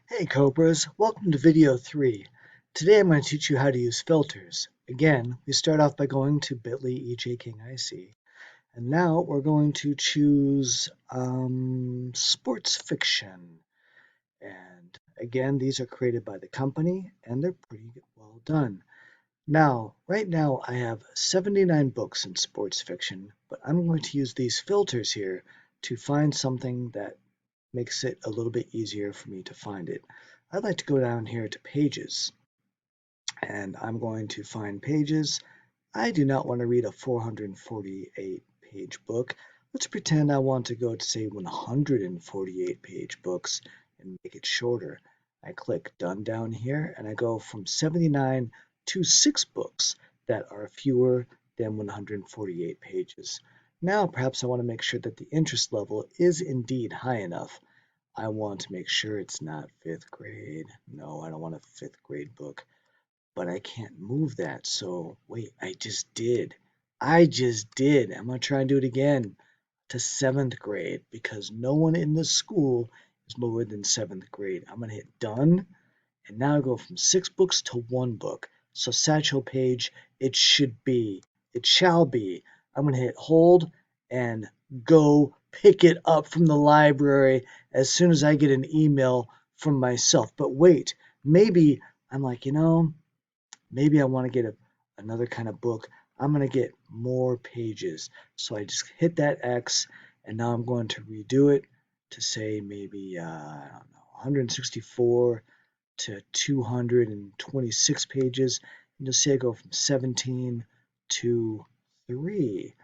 Hey Cobras, welcome to video 3. Today I'm going to teach you how to use filters. Again, we start off by going to bit.ly ejkingic, and now we're going to choose sports fiction. And again, these are created by the company and they're pretty well done. Now, right now I have 79 books in sports fiction, but I'm going to use these filters here to find something that makes it a little bit easier for me to find it. I'd like to go down here to pages, and I'm going to find pages. I do not want to read a 448 page book. Let's pretend I want to go to say 148 page books and make it shorter. I click done down here and I go from 79 to 6 books that are fewer than 148 pages. Now perhaps I want to make sure that the interest level is indeed high enough. I want to make sure it's not 5th grade. No, I don't want a 5th grade book, but I can't move that. So wait, I just did. I'm going to try and do it again to 7th grade because no one in the school is lower than 7th grade. I'm going to hit done, and now I go from 6 books to 1 book. So Satchel Paige, it shall be. I'm going to hit hold and go pick it up from the library as soon as I get an email from myself. But wait, maybe I'm like, maybe I want to get another kind of book. I'm going to get more pages. So I just hit that X, and now I'm going to redo it to say maybe, I don't know, 164 to 226 pages. And you'll see I go from 17 to 3.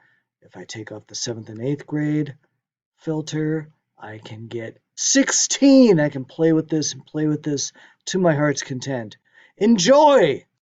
If I take off the 7th and 8th grade filter, I can get 16. I can play with this and play with this to my heart's content. Enjoy!